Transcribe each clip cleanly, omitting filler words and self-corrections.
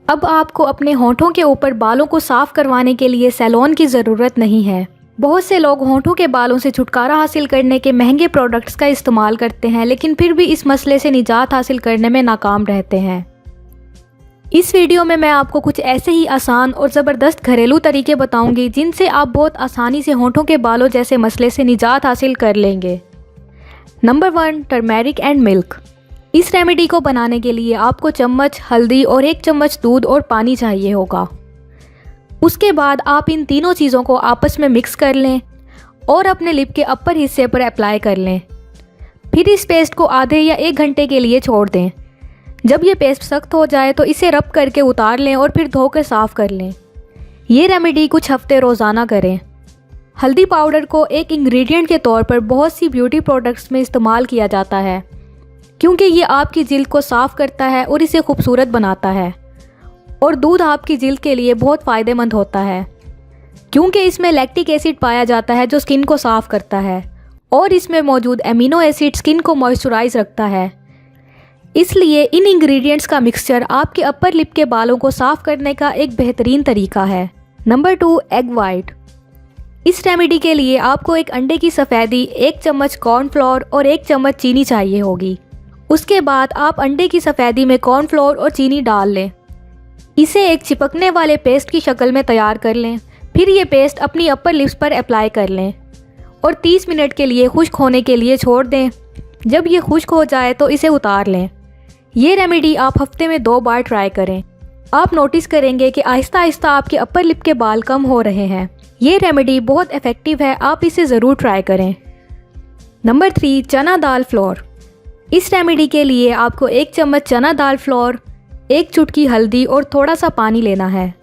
अब आपको अपने होंठों के ऊपर बालों को साफ करवाने के लिए सैलून की ज़रूरत नहीं है। बहुत से लोग होंठों के बालों से छुटकारा हासिल करने के महंगे प्रोडक्ट्स का इस्तेमाल करते हैं, लेकिन फिर भी इस मसले से निजात हासिल करने में नाकाम रहते हैं। इस वीडियो में मैं आपको कुछ ऐसे ही आसान और ज़बरदस्त घरेलू तरीके बताऊंगी जिनसे आप बहुत आसानी से होंठों के बालों जैसे मसले से निजात हासिल कर लेंगे। Number 1, turmeric and milk. इस रेमेडी को बनाने के लिए आपको चम्मच हल्दी और 1 चम्मच दूध और पानी चाहिए होगा। उसके बाद आप इन तीनों चीज़ों को आपस में मिक्स कर लें और अपने लिप के अपर हिस्से पर अप्लाई कर लें। फिर इस पेस्ट को आधे या 1 घंटे के लिए छोड़ दें। जब ये पेस्ट सख्त हो जाए तो इसे रब करके उतार लें और फिर धोकर साफ़ कर लें। ये रेमेडी कुछ हफ्ते रोज़ाना करें। हल्दी पाउडर को एक इंग्रेडिएंट के तौर पर बहुत सी ब्यूटी प्रोडक्ट्स में इस्तेमाल किया जाता है, क्योंकि ये आपकी जिल्द को साफ़ करता है और इसे खूबसूरत बनाता है। और दूध आपकी जिल्द के लिए बहुत फ़ायदेमंद होता है, क्योंकि इसमें लैक्टिक एसिड पाया जाता है जो स्किन को साफ़ करता है, और इसमें मौजूद एमिनो एसिड स्किन को मॉइस्चराइज रखता है। इसलिए इन इंग्रेडिएंट्स का मिक्सचर आपके अपर लिप के बालों को साफ़ करने का एक बेहतरीन तरीका है। Number 2, egg white. इस रेमेडी के लिए आपको एक अंडे की सफ़ेदी, 1 चम्मच कॉर्नफ्लोर और 1 चम्मच चीनी चाहिए होगी। उसके बाद आप अंडे की सफ़ेदी में कॉर्नफ्लोर और चीनी डाल लें। इसे एक चिपकने वाले पेस्ट की शक्ल में तैयार कर लें। फिर ये पेस्ट अपनी अपर लिप्स पर अप्लाई कर लें और 30 मिनट के लिए खुश्क होने के लिए छोड़ दें। जब ये खुश्क हो जाए तो इसे उतार लें। ये रेमेडी आप हफ्ते में 2 बार ट्राई करें। आप नोटिस करेंगे कि आहिस्ता आहिस्ता आपके अपर लिप के बाल कम हो रहे हैं। ये रेमेडी बहुत इफ़ेक्टिव है, आप इसे ज़रूर ट्राई करें। नंबर 3, चना दाल फ्लोर। इस रेमेडी के लिए आपको 1 चम्मच चना दाल फ्लोर, 1 चुटकी हल्दी और थोड़ा सा पानी लेना है।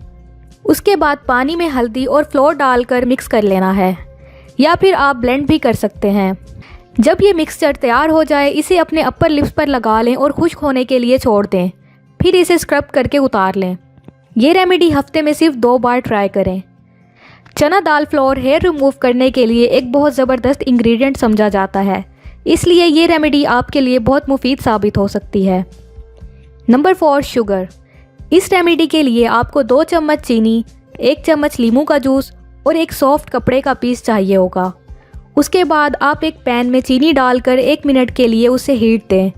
उसके बाद पानी में हल्दी और फ्लोर डालकर मिक्स कर लेना है, या फिर आप ब्लेंड भी कर सकते हैं। जब ये मिक्सचर तैयार हो जाए इसे अपने अपर लिप्स पर लगा लें और खुश्क होने के लिए छोड़ दें। फिर इसे स्क्रब करके उतार लें। ये रेमेडी हफ्ते में सिर्फ 2 बार ट्राई करें। चना दाल फ्लोर हेयर रिमूव करने के लिए एक बहुत ज़बरदस्त इंग्रेडिएंट समझा जाता है, इसलिए ये रेमेडी आपके लिए बहुत मुफीद साबित हो सकती है। Number 4, sugar. इस रेमेडी के लिए आपको 2 चम्मच चीनी, 1 चम्मच नींबू का जूस और एक सॉफ्ट कपड़े का पीस चाहिए होगा। उसके बाद आप एक पैन में चीनी डालकर 1 मिनट के लिए उसे हीट दें।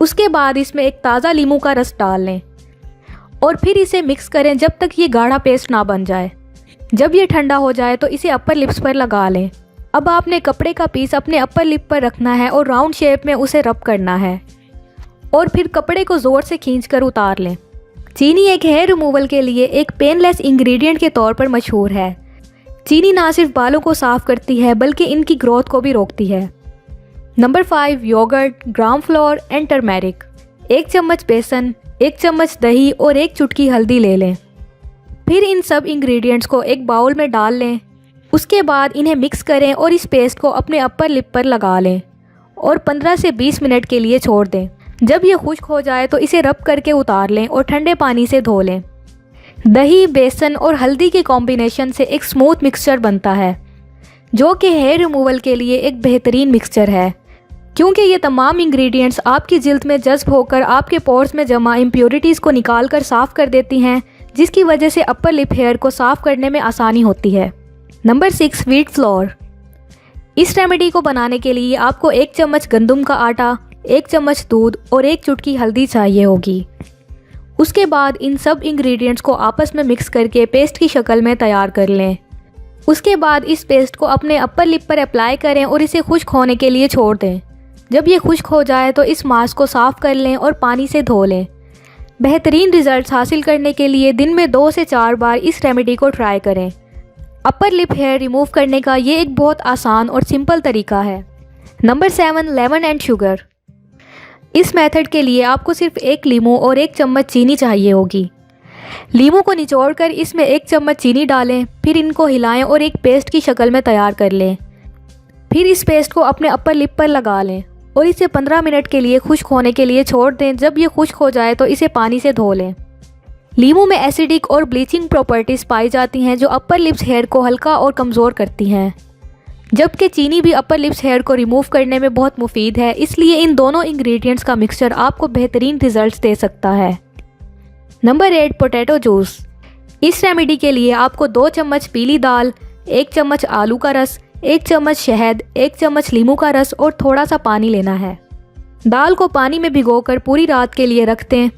उसके बाद इसमें एक ताज़ा नींबू का रस डाल लें और फिर इसे मिक्स करें जब तक ये गाढ़ा पेस्ट ना बन जाए। जब ये ठंडा हो जाए तो इसे अपर लिप्स पर लगा लें। अब आपने कपड़े का पीस अपने अपर लिप पर रखना है और राउंड शेप में उसे रब करना है और फिर कपड़े को ज़ोर से खींचकर उतार लें। चीनी एक हेयर रिमूवल के लिए एक पेनलेस इंग्रेडिएंट के तौर पर मशहूर है। चीनी ना सिर्फ बालों को साफ़ करती है बल्कि इनकी ग्रोथ को भी रोकती है। Number 5, yogurt, gram flour and turmeric. 1 चम्मच बेसन, 1 चम्मच दही और 1 चुटकी हल्दी ले लें। फिर इन सब इंग्रेडिएंट्स को एक बाउल में डाल लें। उसके बाद इन्हें मिक्स करें और इस पेस्ट को अपने अपर लिप पर लगा लें और 15 से 20 मिनट के लिए छोड़ दें। जब ये खुश्क हो जाए तो इसे रब करके उतार लें और ठंडे पानी से धो लें। दही, बेसन और हल्दी के कॉम्बिनेशन से एक स्मूथ मिक्सचर बनता है, जो कि हेयर रिमूवल के लिए एक बेहतरीन मिक्सचर है, क्योंकि ये तमाम इंग्रेडिएंट्स आपकी जिल्द में जज्ब होकर आपके पोर्स में जमा इम्प्योरिटीज़ को निकाल कर साफ़ कर देती हैं, जिसकी वजह से अपर लिप हेयर को साफ़ करने में आसानी होती है। Number 6, wheat flour. इस रेमेडी को बनाने के लिए आपको 1 चम्मच गंदम का आटा, 1 चम्मच दूध और 1 चुटकी हल्दी चाहिए होगी। उसके बाद इन सब इंग्रेडिएंट्स को आपस में मिक्स करके पेस्ट की शक्ल में तैयार कर लें। उसके बाद इस पेस्ट को अपने अपर लिप पर अप्लाई करें और इसे खुश्क होने के लिए छोड़ दें। जब ये खुश्क हो जाए तो इस मास्क को साफ़ कर लें और पानी से धो लें। बेहतरीन रिजल्ट्स हासिल करने के लिए दिन में 2 से 4 बार इस रेमेडी को ट्राई करें। अपर लिप हेयर रिमूव करने का ये एक बहुत आसान और सिंपल तरीका है। Number 7, lemon and sugar. इस मेथड के लिए आपको सिर्फ 1 नींबू और 1 चम्मच चीनी चाहिए होगी। नींबू को निचोड़कर इसमें 1 चम्मच चीनी डालें, फिर इनको हिलाएं और एक पेस्ट की शक्ल में तैयार कर लें। फिर इस पेस्ट को अपने अपर लिप पर लगा लें और इसे 15 मिनट के लिए खुश्क होने के लिए छोड़ दें। जब ये खुश्क हो जाए तो इसे पानी से धो लें। नींबू में एसिडिक और ब्लीचिंग प्रॉपर्टीज़ पाई जाती हैं जो अपर लिप्स हेयर को हल्का और कमज़ोर करती हैं। जबकि चीनी भी अपर लिप्स हेयर को रिमूव करने में बहुत मुफीद है, इसलिए इन दोनों इंग्रेडिएंट्स का मिक्सचर आपको बेहतरीन रिजल्ट्स दे सकता है। Number 8 potato juice. इस रेमेडी के लिए आपको 2 चम्मच पीली दाल, 1 चम्मच आलू का रस, 1 चम्मच शहद, 1 चम्मच नींबू का रस और थोड़ा सा पानी लेना है। दाल को पानी में भिगोकर पूरी रात के लिए रख दें।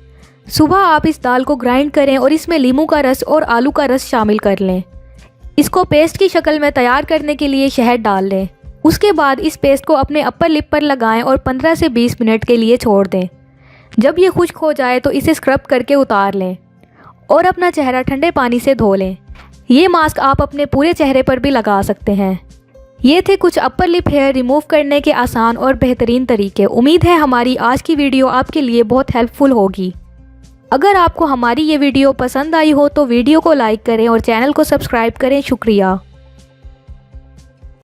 सुबह आप इस दाल को ग्राइंड करें और इसमें नींबू का रस और आलू का रस शामिल कर लें। इसको पेस्ट की शक्ल में तैयार करने के लिए शहद डाल लें। उसके बाद इस पेस्ट को अपने अपर लिप पर लगाएं और 15 से 20 मिनट के लिए छोड़ दें। जब ये खुश्क हो जाए तो इसे स्क्रब करके उतार लें और अपना चेहरा ठंडे पानी से धो लें। ये मास्क आप अपने पूरे चेहरे पर भी लगा सकते हैं। ये थे कुछ अपर लिप हेयर रिमूव करने के आसान और बेहतरीन तरीके। उम्मीद है हमारी आज की वीडियो आपके लिए बहुत हेल्पफुल होगी। अगर आपको हमारी ये वीडियो पसंद आई हो तो वीडियो को लाइक करें और चैनल को सब्सक्राइब करें। शुक्रिया।